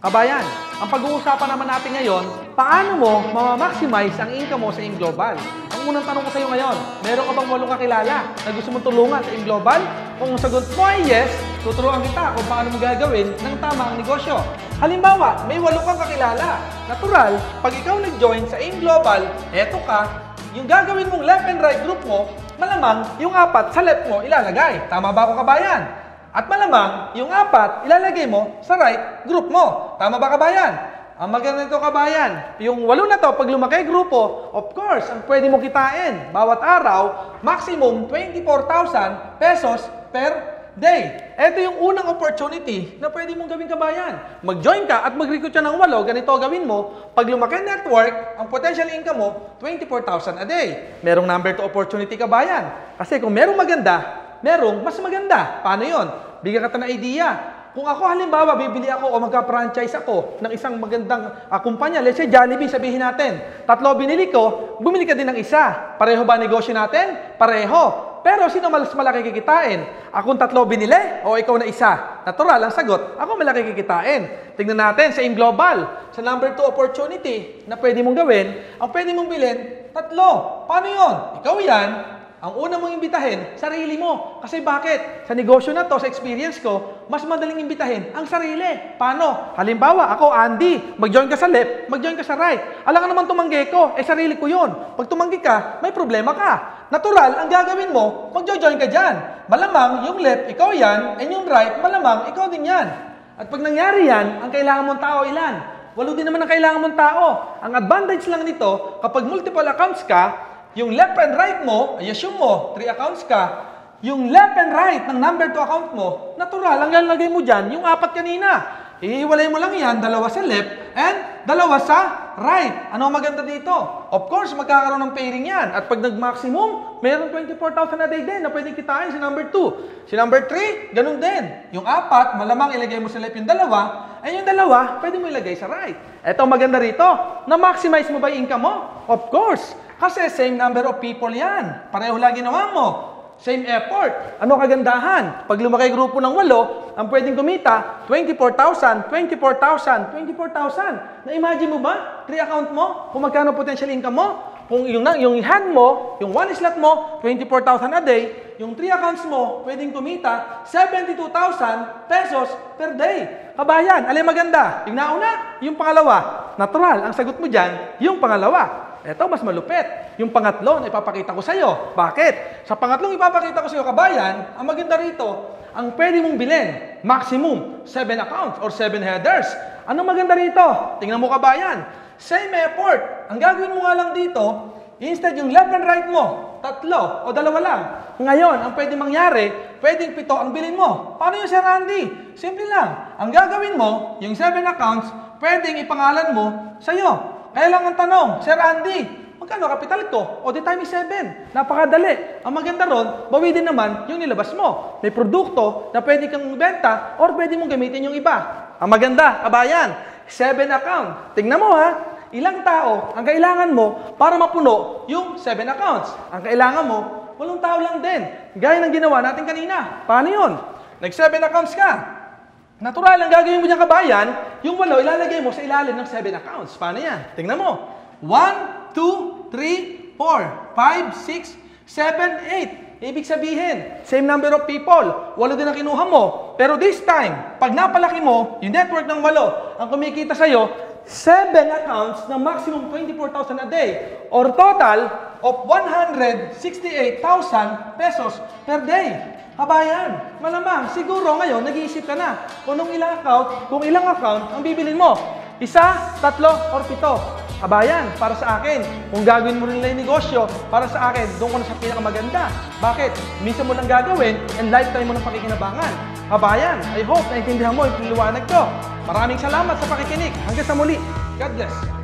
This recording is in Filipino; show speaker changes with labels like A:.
A: Kabayan, ang pag-uusapan naman natin ngayon, paano mo mamamaximize ang income mo sa InGlobal? Ang unang tanong ko sa iyo ngayon, meron ka bang walong kakilala na gusto mong tulungan sa InGlobal? Kung ang sagot mo ay yes, tuturuan kita kung paano mo gagawin ng tama ang negosyo. Halimbawa, may walong kang kakilala. Natural, pag ikaw nag-join sa InGlobal, eto ka, yung gagawin mong left and right group mo, malamang yung apat sa left mo ilalagay. Tama ba ako, kabayan? At malamang, yung apat, ilalagay mo sa right group mo. Tama ba, kabayan? Ang maganda nito, kabayan, yung walo na to, pag lumaki grupo, of course, ang pwede mo kitain, bawat araw, maximum 24,000 pesos per day. Ito yung unang opportunity na pwede mong gawin, kabayan. Mag-join ka at mag-recruit ka ng walo, ganito gawin mo. Pag lumaki network, ang potential income mo, 24,000 a day. Merong number 2 opportunity, kabayan. Kasi kung merong maganda, merong mas maganda. Paano yon? Bigyan ka ng idea. Kung ako halimbawa, bibili ako o magka-franchise ako ng isang magandang kumpanya, let's say Jollibee, sabihin natin, 3 binili ko, bumili ka din ng isa. Pareho ba negosyo natin? Pareho. Pero sino mas malaki kikitain? Akong 3 binili o ikaw na isa? Natural, ang sagot, ako malaki kikitain. Tingnan natin sa InGlobal, sa number 2 opportunity na pwede mong gawin, ang pwede mong bilhin, 3. Paano yon? Ikaw yan. Ang una mong imbitahin, sarili mo. Kasi bakit? Sa negosyo na to, sa experience ko, mas madaling imbitahin ang sarili. Paano? Halimbawa, ako, Andy, mag-join ka sa left, mag-join ka sa right. Alam ka naman tumanggi ko, sarili ko yun. Pag tumanggi ka, may problema ka. Natural, ang gagawin mo, mag-join ka dyan. Malamang, yung left, ikaw yan, and yung right, malamang, ikaw din yan. At pag nangyari yan, ang kailangan mong tao ilan? 8 din naman ang kailangan mong tao. Ang advantage lang nito, kapag multiple accounts ka, yung left and right mo, ay assume mo, 3 accounts ka, yung left and right ng number 2 account mo, natural, ang lalagay mo dyan, yung 4 kanina. Iiwalay mo lang yan, 2 sa left and 2 sa right. Ano ang maganda dito? Of course, magkakaroon ng pairing yan. At pag nag-maximum, mayroon 24,000 a day din na pwedeng kitain si number 2. Si number 3, ganun din. Yung 4, malamang ilagay mo sa left yung 2, ay yung 2, pwede mo ilagay sa right. Eto maganda rito, na-maximize mo ba yung income mo? Of course. Kasi same number of people yan. Pareho lang ginawa mo. Same effort. Ano kagandahan? Pag lumaki grupo ng 8, ang pwedeng kumita, 24,000, 24,000, 24,000. Na-imagine mo ba? 3 account mo? Kung magkano potential income mo? Kung yung hand mo, yung 1 slot mo, 24,000 a day, yung 3 accounts mo, pwedeng kumita 72,000 pesos per day. Kabayan, alin maganda? Yung nauna, yung pangalawa. Natural, ang sagot mo dyan, yung pangalawa. Ito, mas malupit. Yung pangatlo na ipapakita ko sa iyo. Bakit? Sa pangatlong ipapakita ko sa iyo, kabayan, ang maganda rito, ang pwede mong bilhin, maximum 7 accounts or 7 headers. Anong maganda rito? Tingnan mo, kabayan. Same effort. Ang gagawin mo nga lang dito, instead yung left and right mo, 3 o 2 lang. Ngayon, ang pwede mangyari, pwedeng 7 ang bilhin mo. Paano yung Sir Andy? Simple lang. Ang gagawin mo, yung 7 accounts, pwedeng ipangalan mo sa iyo. Kaya lang ang tanong, Sir Andy, magkano kapital ko? O di times 7. Napakadali. Ang maganda ron, bawi din naman yung nilabas mo. May produkto na pwede kang benta or pwede mong gamitin yung iba. Ang maganda, kabayan, 7 account. Tingnan mo ha, ilang tao ang kailangan mo para mapuno yung 7 accounts. Ang kailangan mo, 8 tao lang din. Gaya ng ginawa natin kanina. Paano yun? Nag-7 accounts ka. Natural, ang gagawin mo dyan, kabayan, yung 8 ilalagay mo sa ilalim ng 7 accounts. Paano yan? Tingnan mo. 1, 2, 3, 4, 5, 6, 7, 8. Ibig sabihin, same number of people. 8 din ang kinuha mo. Pero this time, pag napalaki mo, yung network ng 8, ang kumikita sa'yo, 7 accounts na maximum 24,000 a day. Or total of 168,000 pesos per day. Kabayan, malamang, siguro ngayon, nag-iisip ka na kung ilang account ang bibilin mo. 1, 3, or 7. Kabayan, para sa akin, kung gagawin mo rin lang yung negosyo, para sa akin, doon ko na sa pinakamaganda. Bakit? Minsan mo lang gagawin and lifetime mo ng pakikinabangan. Kabayan, I hope naintindihan mo yung liwanag ko. Maraming salamat sa pakikinig. Hanggang sa muli. God bless.